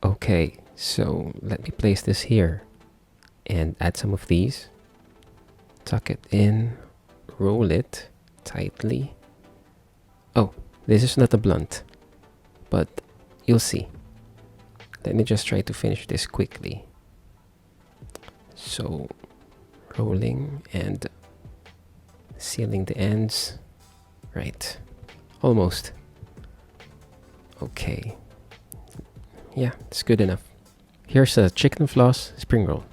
Okay, so let me place this here and add some of these. Tuck it in, roll it tightly. Oh, this is not a blunt, but you'll see. Let me just try to finish this quickly. So, rolling and sealing the ends. Right, almost. Okay. Yeah, it's good enough. Here's a chicken floss spring roll.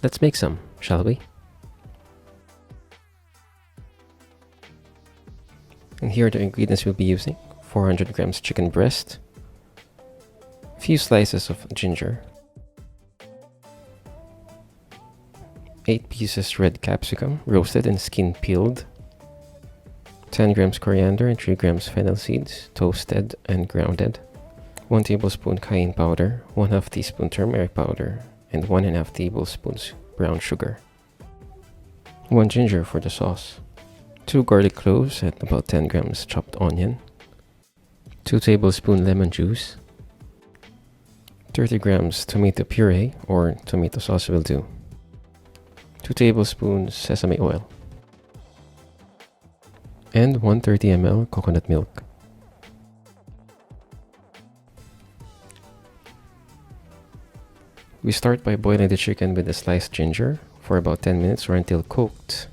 Let's make some, shall we? And here are the ingredients we'll be using. 400 grams chicken breast, a few slices of ginger, 8 pieces red capsicum, roasted and skin peeled, 10 grams coriander and 3 grams fennel seeds, toasted and grounded, 1 tablespoon cayenne powder, 1/2 teaspoon turmeric powder, and 1.5 tablespoons brown sugar, 1 ginger for the sauce, 2 garlic cloves and about 10 grams chopped onion, 2 tablespoon lemon juice, 30 grams tomato puree or tomato sauce will do, 2 tablespoons sesame oil, and 130 ml coconut milk. We start by boiling the chicken with the sliced ginger for about 10 minutes or until cooked.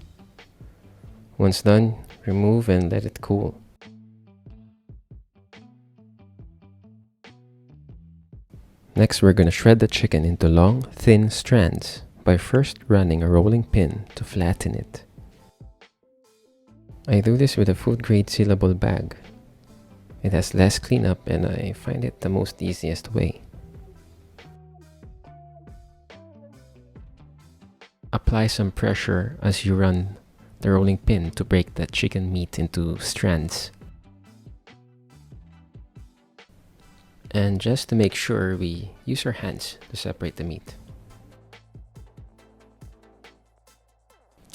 Once done, remove and let it cool. Next, we're going to shred the chicken into long, thin strands by first running a rolling pin to flatten it. I do this with a food-grade sealable bag. It has less cleanup and I find it the most easiest way. Apply some pressure as you run the rolling pin to break the chicken meat into strands. And just to make sure, we use our hands to separate the meat.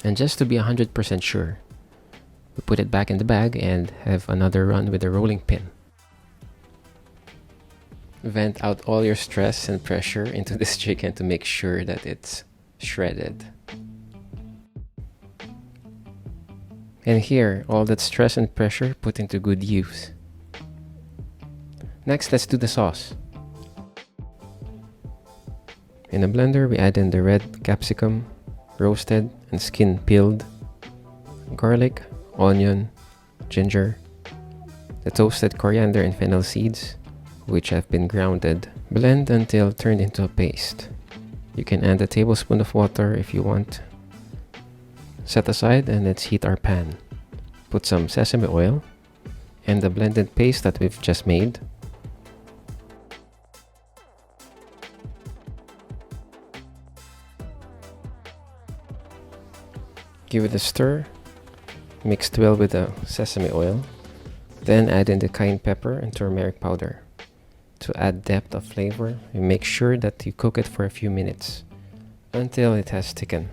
And just to be 100% sure, we put it back in the bag and have another run with the rolling pin. Vent out all your stress and pressure into this chicken to make sure that it's shredded. And here, all that stress and pressure put into good use. Next, let's do the sauce. In a blender, we add in the red capsicum, roasted and skin peeled, garlic, onion, ginger, the toasted coriander and fennel seeds, which have been grounded. Blend until turned into a paste. You can add a tablespoon of water if you want. Set aside and let's heat our pan. Put some sesame oil and the blended paste that we've just made. Give it a stir, mixed well with the sesame oil. Then add in the cayenne pepper and turmeric powder. To add depth of flavor, you make sure that you cook it for a few minutes until it has thickened.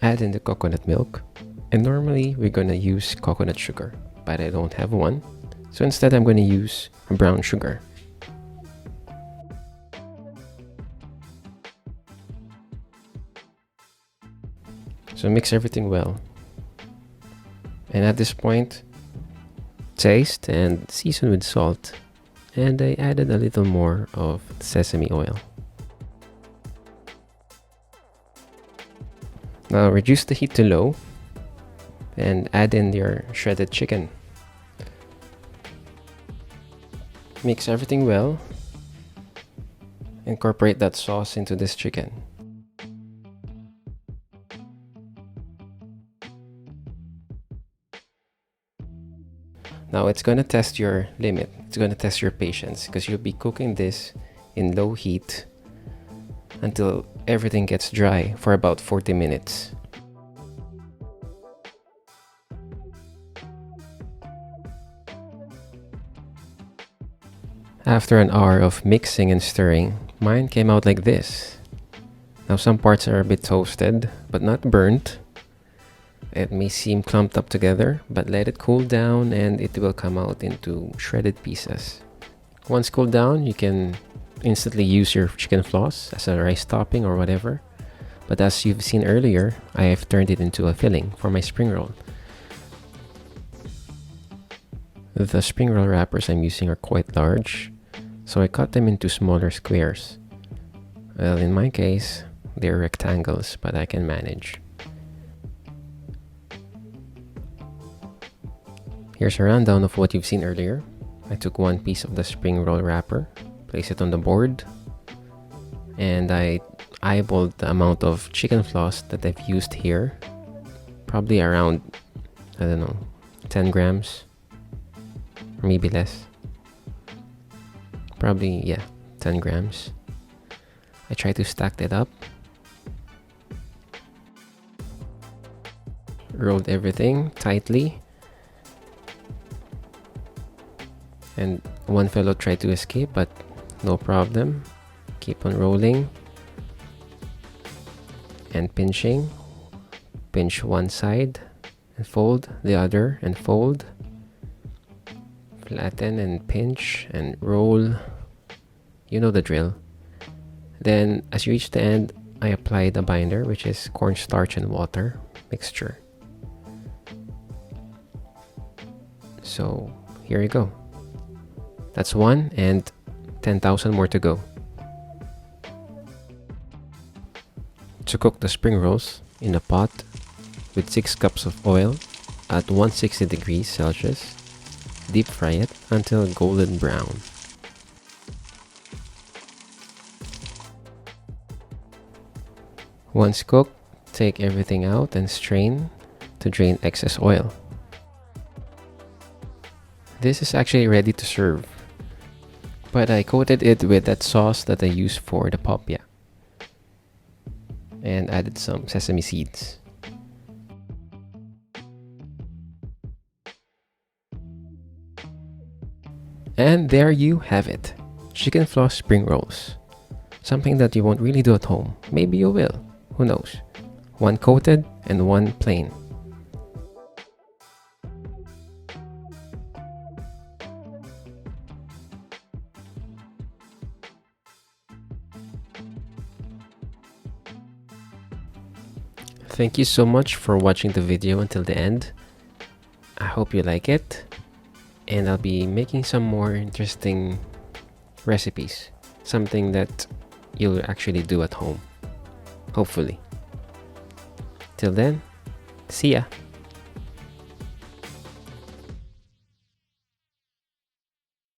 Add in the coconut milk, and normally we're gonna use coconut sugar, but I don't have one, so instead I'm gonna use brown sugar. So mix everything well. And at this point, taste and season with salt. And I added a little more of sesame oil. Now reduce the heat to low and add in your shredded chicken. Mix everything well. Incorporate that sauce into this chicken. Now it's gonna test your limit. It's gonna test your patience because you'll be cooking this in low heat until everything gets dry for about 40 minutes. After an hour of mixing and stirring, mine came out like this. Now some parts are a bit toasted, but not burnt. It may seem clumped up together, but let it cool down and it will come out into shredded pieces. Once cooled down, you can instantly use your chicken floss as a rice topping or whatever. But as you've seen earlier, I have turned it into a filling for my spring roll. The spring roll wrappers I'm using are quite large, so I cut them into smaller squares. Well, in my case, they're rectangles, but I can manage. Here's a rundown of what you've seen earlier. I took one piece of the spring roll wrapper, placed it on the board, and I eyeballed the amount of chicken floss that I've used here. Probably around, I don't know, 10 grams, or maybe less. Probably, yeah, 10 grams. I try to stack it up. Rolled everything tightly. And one fellow tried to escape, but no problem. Keep on rolling. And pinching. Pinch one side and fold the other and fold. Flatten and pinch and roll. You know the drill. Then as you reach the end, I applied a binder, which is cornstarch and water mixture. So here you go. That's one and 10,000 more to go. To cook the spring rolls in a pot with 6 cups of oil at 160 degrees Celsius, deep fry it until golden brown. Once cooked, take everything out and strain to drain excess oil. This is actually ready to serve, but I coated it with that sauce that I use for the popiah and added some sesame seeds. And there you have it, chicken floss spring rolls. Something that you won't really do at home. Maybe you will, who knows. One coated and one plain. Thank you so much for watching the video until the end. I hope you like it, and I'll be making some more interesting recipes. Something that you'll actually do at home. Hopefully. Till then, see ya!